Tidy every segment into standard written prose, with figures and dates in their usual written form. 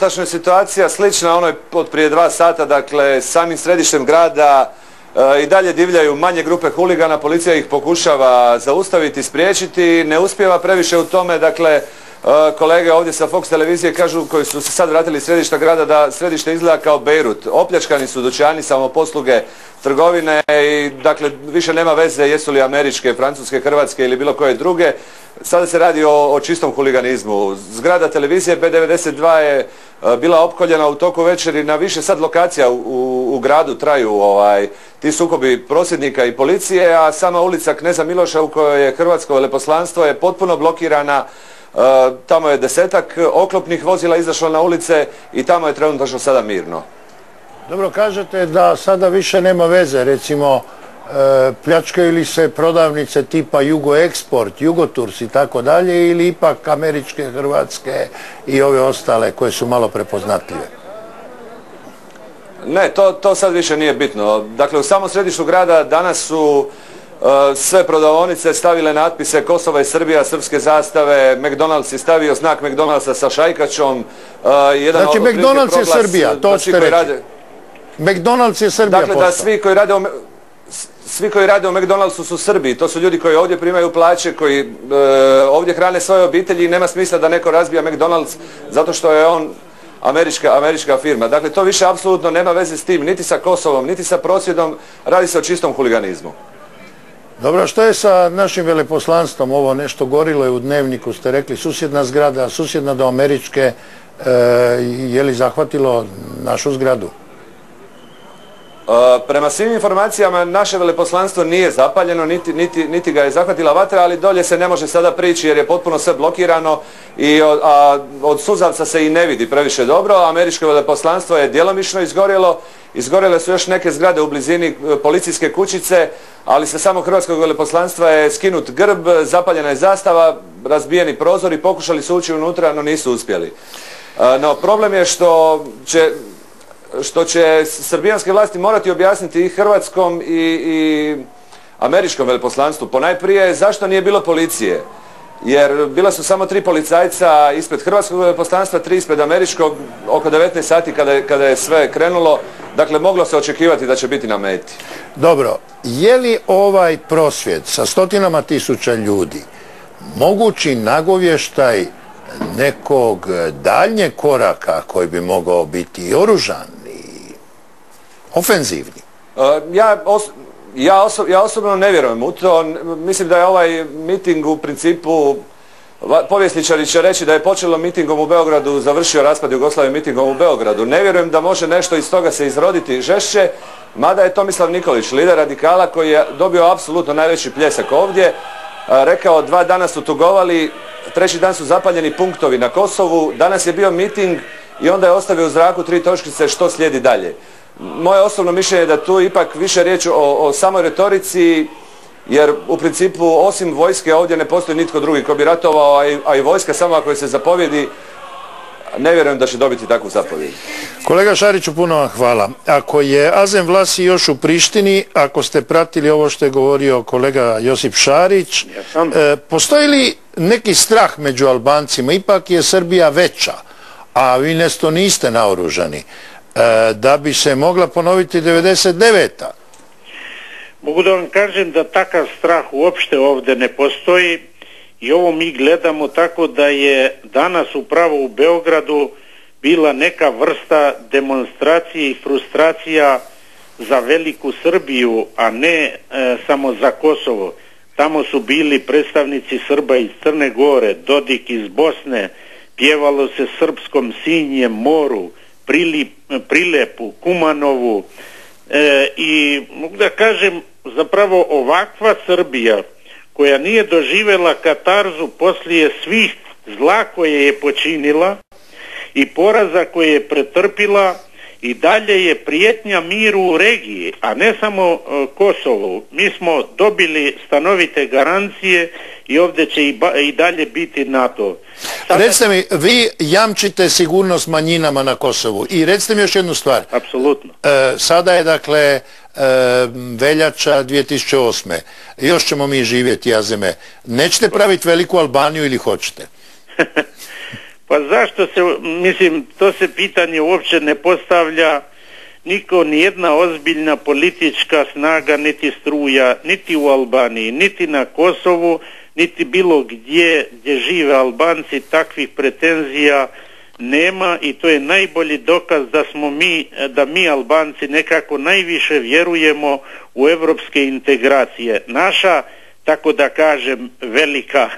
trenutačno je situacija slična onoj od prije 2 sata, dakle samim središtem grada i dalje divljaju manje grupe huligana, policija ih pokušava zaustaviti, spriječiti, ne uspijeva previše u tome, dakle kolege ovdje sa Fox televizije kažu, koji su se sad vratili iz središta grada, da središte izgleda kao Bejrut. Opljačkani su dućani, samoposluge, trgovine i dakle više nema veze jesu li američke, francuske, hrvatske ili bilo koje druge. Sada se radi o čistom huliganizmu. Zgrada televizije B92 je bila opkoljena u toku večeri na više sad lokacija u gradu traju ti sukobi prosvjednika i policije, a sama ulica Kneza Miloša u kojoj je hrvatsko veleposlanstvo je potpuno blokirana. Tamo je 10-ak oklopnih vozila izašlo na ulice i tamo je trenutno sada mirno. Dobro, kažete da sada više nema veze, recimo pljačkaju li se prodavnice tipa Jugoeksport, Jugoturs i tako dalje, ili ipak američke, hrvatske i ove ostale koje su malo prepoznatljive? Ne, to sad više nije bitno. Dakle, u samom središtu grada danas su sve prodavaonice stavile natpise Kosova i Srbija, srpske zastave, McDonald's je stavio znak McDonald'sa sa šajkačom. Znači McDonald's je Srbija, to ćete reći. McDonald's je Srbija postao. Dakle, da svi koji rade u McDonald'su su Srbi. To su ljudi koji ovdje primaju plaće, koji ovdje hrane svoje obitelji i nema smisla da neko razbija McDonald's zato što je on američka firma. Dakle, to više apsolutno nema veze s tim, niti sa Kosovom, niti sa prosvjedom, radi se o čistom huliganizmu. Dobro, što je sa našim veleposlanstvom? Ovo nešto gorilo je u Dnevniku, ste rekli, susjedna zgrada, susjedna do američke, je li zahvatilo našu zgradu? Prema svim informacijama naše veleposlanstvo nije zapaljeno, niti ga je zahvatila vatra, ali dolje se ne može sada prići jer je potpuno sve blokirano, a od suzavca se i ne vidi previše dobro. Američko veleposlanstvo je djelomično izgorjelo, izgorjele su još neke zgrade u blizini policijske kućice, ali sa samog hrvatskog veleposlanstva je skinut grb, zapaljena je zastava, razbijeni prozori, pokušali su ući unutra, no nisu uspjeli. No problem je što će srbijanske vlasti morati objasniti i hrvatskom i američkom veleposlanstvu ponajprije zašto nije bilo policije. Jer bila su samo 3 policajca ispred hrvatskog veleposlanstva, 3 ispred američkog, oko 19 sati kada je sve krenulo. Dakle, moglo se očekivati da će biti na meti. Dobro, je li ovaj prosvjed sa stotinama tisuća ljudi mogući nagovještaj nekog daljnjeg koraka koji bi mogao biti i oružan i ofenzivni? Ja osobno ne vjerujem u to. Mislim da je ovaj miting u principu, povjesničari će reći da je počelo mitingom u Beogradu, završio raspad Jugoslavije mitingom u Beogradu. Ne vjerujem da može nešto iz toga se izroditi žešće, mada je Tomislav Nikolić, lider radikala koji je dobio apsolutno najveći pljesak ovdje, rekao 2 dana su tugovali, 3. dan su zapaljeni punktovi na Kosovu, danas je bio miting i onda je ostavio u zraku 3 točkice što slijedi dalje. Moje osobno mišljenje je da tu ipak više riječ o samoj retorici, jer u principu osim vojske ovdje ne postoji nitko drugi ko bi ratovao, a i vojska samo ako je se zapovjedi, ne vjerujem da će dobiti takvu zapovjed. Kolega Šariću, puno vam hvala. Ako je Azem Vlasi još u Prištini, ako ste pratili ovo što je govorio kolega Josip Šarić, postoji li neki strah među Albancima? Ipak je Srbija veća, a vi nešto niste naoružani, da bi se mogla ponoviti 99-a? Mogu da vam kažem da takav strah uopšte ovdje ne postoji i ovo mi gledamo tako da je danas upravo u Beogradu bila neka vrsta demonstracije i frustracija za veliku Srbiju, a ne samo za Kosovo. Tamo su bili predstavnici Srba iz Crne Gore, Dodik iz Bosne, pjevalo se srpskom Sinjem, Moru, Prilepu, Kumanovu i mogu da kažem zapravo ovakva Srbija koja nije doživjela katarzu poslije svih zla koje je počinila i poraza koje je pretrpila i dalje je prijetnja miru u regiji, a ne samo Kosovu. Mi smo dobili stanovite garancije i ovdje će i dalje biti NATO. Recite mi, vi jamčite sigurnost manjinama na Kosovu i recite mi još jednu stvar. Apsolutno. Sada je dakle veljača 2008. Još ćemo mi živjeti, Azeme. Nećete praviti veliku Albaniju ili hoćete? Pa zašto se, mislim, to se pitanje uopće ne postavlja. Niko, nijedna ozbiljna politička snaga niti struja, niti u Albaniji, niti na Kosovu, niti bilo gdje žive Albanci, takvih pretenzija nema i to je najbolji dokaz da mi Albanci nekako najviše vjerujemo u europske integracije. Naša, tako da kažem, velika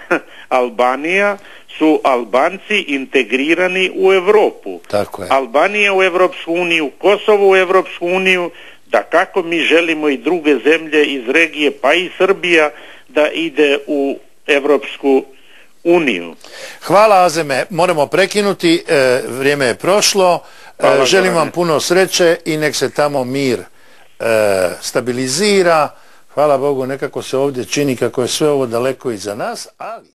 Albanija su Albanci integrirani u Europu. Tako je. Albanija u Europsku uniju, Kosovo u Europsku uniju, da kako mi želimo i druge zemlje iz regije, pa i Srbija, da ide u Europsku uniju. Hvala Azeme, moramo prekinuti, vrijeme je prošlo. Želim vam puno sreće i nek se tamo mir stabilizira. Hvala Bogu, nekako se ovdje čini kako je sve ovo daleko iza nas, ali